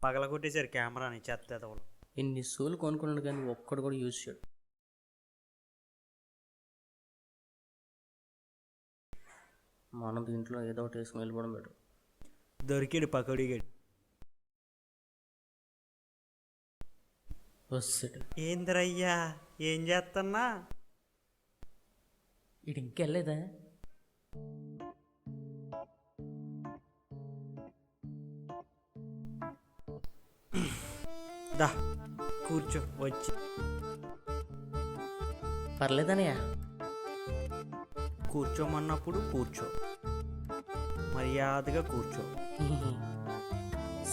పగలగొట్టేశారు కెమెరాని చెత్త ఎదవలు. ఇన్ని సోలు కొనుక్కున్నాడు కానీ ఒక్కడు కూడా యూజ్ చేయడు. మనం దీంట్లో ఏదో ఒకటి వేసుకుని వెళ్ళిపోవడం బెటర్. దొరికాడు పకోడిగాడు. వస్తాడు. ఏందిరయ్యా ఏం చేస్తున్నా? ఇటు ఇంకెళ్ళలేదా? దా కూర్చో వచ్చి. పర్లేదనయ్యా. కూర్చోమన్నప్పుడు కూర్చో, మర్యాదగా కూర్చో.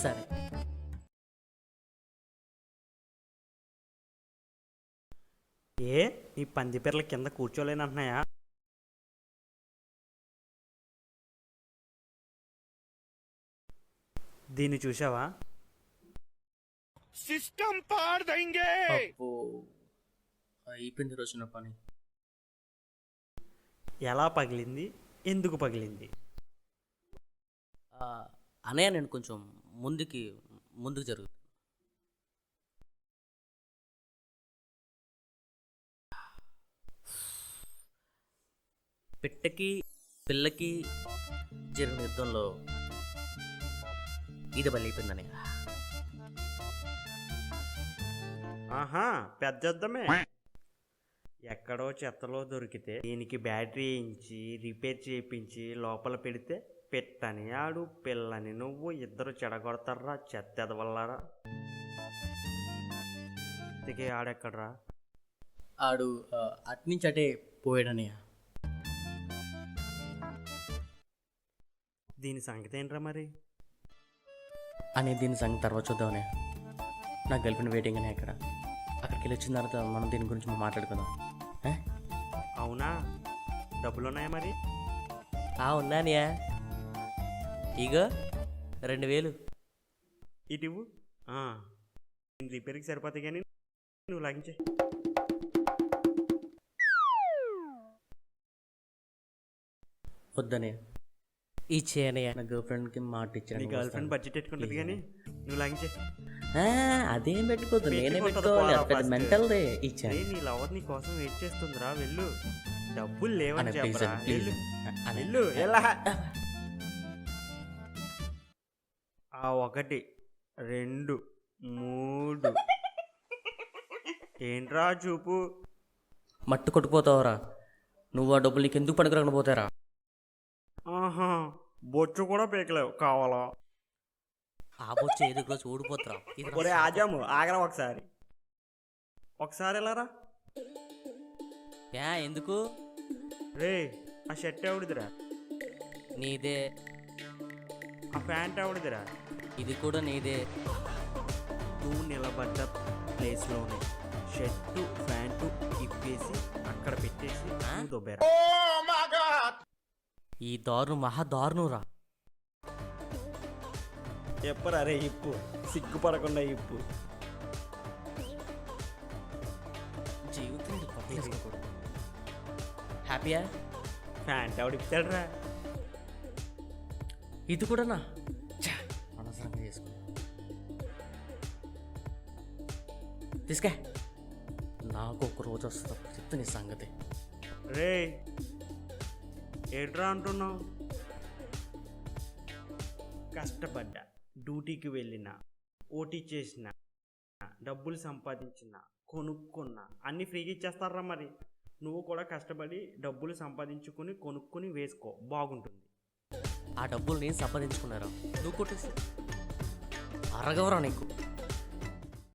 సరే. ఏ నీ పంది పిర్రల కింద కూర్చోలేనంటున్నాయా? దీన్ని చూసావా? సిస్టమ్ పాడదైంగే. అబ్బో, అయిపోయింది రోజున పని. ఎలా పగిలింది, ఎందుకు పగిలింది? అనయ్య నేను కొంచెం ముందుకు జరుగుతుంది. పిట్టకి పిల్లకి జరిగిన యుద్ధంలో ఇది బలైపోయిందనయ్య. ఆహా, పెద్ద యుద్ధమే. ఎక్కడో చెత్తలో దొరికితే దీనికి బ్యాటరీ వేయించి రిపేర్ చేయించి లోపల పెడితే పెట్టని ఆడు పిల్లని నువ్వు ఇద్దరు చెడగొడతారా చెత్త ఎదవల్లారా. ఇంతకీ ఆడెక్కడరా? ఆడు అట్నుంచి అటే పోయాడనయ్య. దీని సంగతి ఏంట్రా మరి? దీని సంగతి తర్వాత చూద్దామనే. నాకు గర్ల్ఫ్రెండ్ వెయిటింగ్ అనే అక్కడికి వెళ్ళి వచ్చిన తర్వాత మనం దీని గురించి మాట్లాడుకుందాం. అవునా, డబ్బులున్నాయా మరి? ఉన్నానియా, ఇగో 2000. ఇటు రిపేర్కి సరిపోతాయి కానీ నువ్వు లాగించే. వద్దనే ఇచ్చేయనయ్యా. నా గర్ల్ ఫ్రెండ్కి మాట ఇచ్చాను. నీ గర్ల్ ఫ్రెండ్ బడ్జెట్ పెట్టుకుంటుంది కానీ నువ్వు లాగించే. అదేం పెట్టుకోవద్దు, నేనే పెట్టుకోవాలి. మెంటల్ దే ఇచ్చాను. నీ లవర్ నీ కోసం వెయిట్ చేస్తుందిరా, వెళ్ళు. డబ్బులు లేవని చెప్పరా, వెళ్ళు. ఎలా? 1 2 3 ఏంట్రా చూపు? మట్టు కొట్టుకుపోతావురా నువ్వు. ఆ డబ్బులు నీకు ఎందుకు పనికిరాకుండా పోతారా? ఆహా, బొచ్చు కూడా పీకలేవు కావాలా? ఆ బొచ్చు ఏదో రోజు ఊడిపోతారా? ఒరే ఆజాము, ఆగరా ఒకసారి వెళ్ళారా. ఎందుకు? రే, ఆ షర్ట్ ఎవడిదిరా? నీదే. ఆ ప్యాంట్ ఎవడిదిరా? ఇది కూడా నీదే. నువ్వు నిలబడ్డ ప్లేస్లోనే షర్టు ప్యాంటు ఇప్పేసి అక్కడ పెట్టేసి దొబ్బేరా. ఈ దారుణం మహా దారుణంరా. చెప్పరా రే, ఇప్పు, సిగ్గుపడకుండా ఇప్పు. జీవితం హ్యాపీయా? ప్యాంట్ ఎవడిప్పాడురా? ఇది కూడానా? అనవసరంగా చేసుకో. తీసుకే, నాకు ఒక రోజు వస్తుంది చెప్తే నీ సంగతి. రే, ఏడ్రా అంటున్నావు? కష్టపడ్డా, డ్యూటీకి వెళ్ళిన, ఓటీ చేసిన, డబ్బులు సంపాదించిన, కొనుక్కున్నా, అన్నీ ఫ్రీగా ఇచ్చేస్తారా మరి? నువ్వు కూడా కష్టపడి డబ్బులు సంపాదించుకుని కొనుక్కొని వేసుకో, బాగుంటుంది. ఆ డబ్బులు నేను సంపాదించుకున్నారా? నువ్వు కొట్టేసి అరగవరా నీకు.